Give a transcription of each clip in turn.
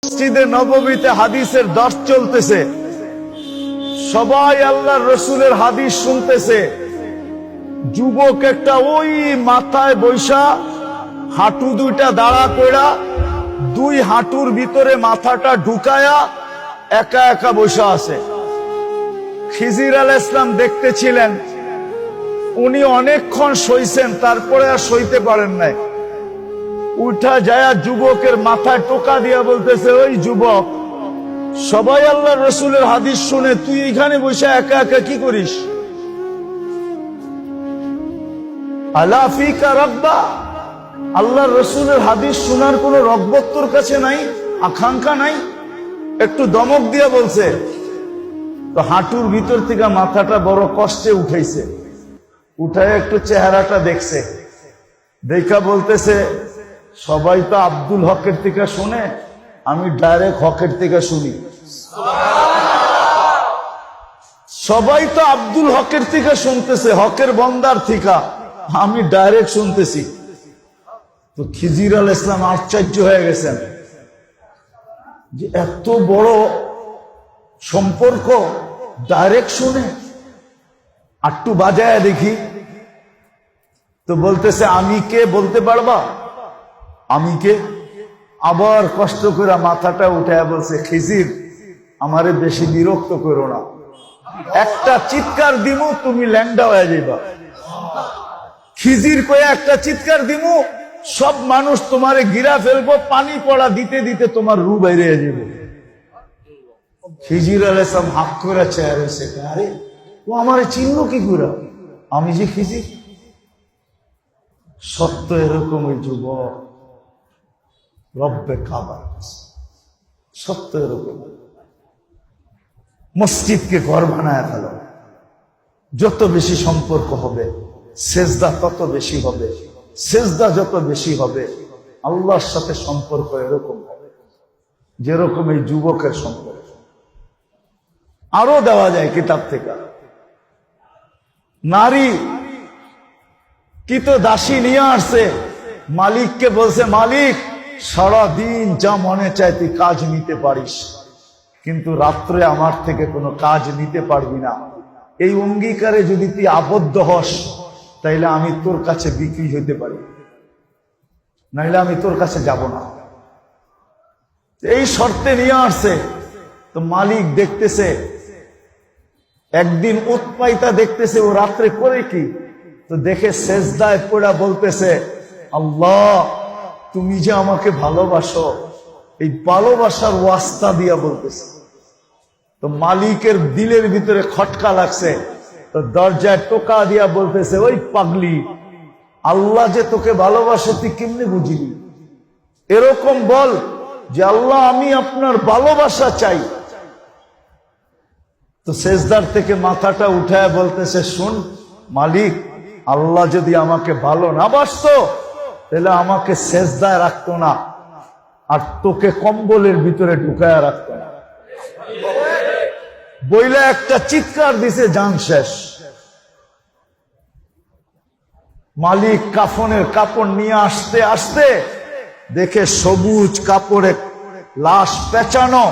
মসজিদে নববীতে হাদিসের দর্শ চলতেছে, সবাই আল্লাহর রসুলের হাদিস শুনতেছে। যুবক একটা ওই মাথায় বৈশা, হাঁটু দুইটা দাঁড়া কইরা, দুই হাঁটুর ভিতরে মাথাটা ঢুকায়া একা একা বৈশা আছে। খিজির আলাইহিস সালাম দেখতেছিলেন, উনি অনেকক্ষণ সইছেন, তারপরে আর সইতে পারেন নাই। উঠা যায় যুবকের মাথায় টোকা দিয়া বলতেছে, ওই যুবক, সবাই আল্লাহর রসুলের হাদিস শুনে তুই এখানে বসে একা একা কি করিস? আলা ফিকা রাব্বা, আল্লাহর রসুলের হাদিস শোনার কোন রগবত তোর কাছে নাই, আকাঙ্ক্ষা নাই? একটু দমক দিয়া বলছে তো হাঁটুর ভিতর থেকে মাথাটা বড় কষ্টে উঠাইছে। উঠায় একটু চেহারাটা দেখছে, দেখা বলতেছে, সবাই তো আব্দুল হকের থেকে শুনে, আমি ডাইরেক্ট হকের থেকে শুনি। সবাই তো আব্দুল হকের থেকে শুনতেছে, হকের বন্দার থেকে, আমি ডাইরেক্ট শুনতেছি। তো খিজির আলাইহিস সালাম আশ্চর্য হয়ে গেছেন যে এত বড় সম্পর্ক, ডাইরেক্ট শুনে। একটু বাজায় দেখি তো বলতেছে, আমি কে বলতে পারবা? আমি কে? আবার কষ্ট করে মাথাটা উঠায় বলছে, খিজির, আমারে বেশি বিরক্ত করো না, একটা চিৎকার দিমু তুমি ল্যাংডা হয়ে যাইবা। খিজির কয়ে একটা চিৎকার দিমু, সব মানুষ তোমারে গিরা ফেলবো, পানি পড়া দিতে দিতে তোমার রু বাইরে যাবে। খিজির আলাইহিস সালাম হাত করে চেয়ারে বসে, আরে ও আমারে চিনলো কি করে? আমি যে খিজির। সত্য এরকম, ওই যুবক রব্বে কাবার, সত্য এরকম। মসজিদকে ঘর বানায় ফেল, যত বেশি সম্পর্ক হবে সেজদা তত বেশি হবে, সেজদা যত বেশি হবে আল্লাহর সাথে সম্পর্ক এরকম হবে যেরকম এই যুবকের সম্পর্ক। আরো দেওয়া যায় কিতাব থেকে। নারী কি তো দাসী নিয়ে আসছে, মালিককে বলছে, মালিক সারাদিন যা মনে চায় তুই কাজ নিতে পারিস, কিন্তু রাত্রে আমার থেকে কোনো কাজ নিতে পারবি না। এই অঙ্গীকারে যদি তুই আবদ্ধ হস, তাইলে আমি তোর কাছে বিক্রি হইতে পারি, নাইলে আমি তোর কাছে যাব না। এই শর্তে নিয়ে আসছে। তো মালিক দেখতেছে, একদিন উৎপাইতা দেখতেছে ও রাত্রে করে কি, তো দেখে সেজদায় পড়া বলতেছে, আল্লাহ তুমি যে আমাকে ভালোবাসো, এই ভালোবাসার ওয়াস্তা দিয়া বলতেছে। তো মালিকের দিলের ভিতরে খটকা লাগছে, তো দরজায় টোকা দিয়া বলতেছে, ওই পাগলি, আল্লাহ যে তোকে ভালোবাসে তুই কেমনে বুঝিনি? এরকম বল যে আল্লাহ আমি আপনার ভালোবাসা চাই। তো সেজদার থেকে মাথাটা উঠায় বলতেছে, শুন মালিক, আল্লাহ যদি আমাকে ভালো না বাসতো তাহলে আমাকে সেজদায় রাখতো না, আর তোকে কম্বলের ভিতরে ঢুকায় রাখতো না। বইলে একটা চিৎকার দিছে, জান শেষ। মালিক কাফনের কাপড় নিয়ে আসতে আসতে দেখে সবুজ কাপড়ে লাশ পেঁচানো,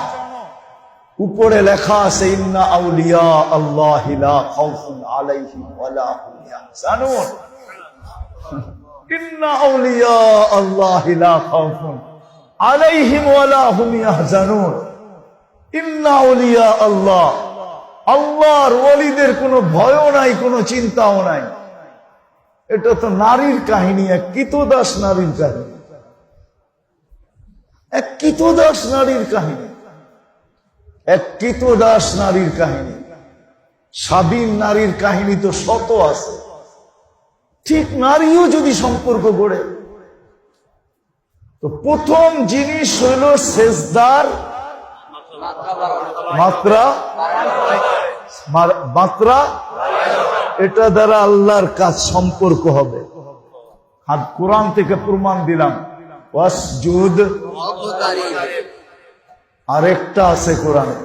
উপরে লেখা আছে, ইন্না আউলিয়া আল্লাহি লা খাউফুন আলাইহিম ওয়ালা হুম ইয়াহজানুন। ইন্না আউলিয়া আল্লাহি লা খাউফুন আলাইহিম ওয়ালা হুম ইয়াহজানুন। ইন্না আউলিয়া আল্লাহ, আল্লাহর ওলিদের কোনো ভয়ও নাই, কোনো চিন্তাও নাই। এটা তো নারীর কাহিনী, এক কৃতদাস নারীর কাহিনী, এক কৃতদাস নারীর কাহিনী, এক কৃতদাস নারীর কাহিনী। স্বাধীন নারীর কাহিনী তো শত আছে। ঠিক নারীও যদি সম্পর্ক গড়ে, তো প্রথম জিনিস হইল সেজদার মাত্রা, এটা দ্বারা আল্লাহর কাজ সম্পর্ক হবে। আর কোরআন থেকে প্রমাণ দিলাম, ওয়াসজুদ। আরেকটা আছে কোরআনে,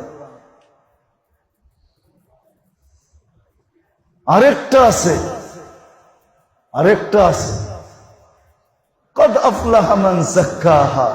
আরেকটা আছে, আরেকটা আছে, কদ আফলাহা মান যাক্কাহা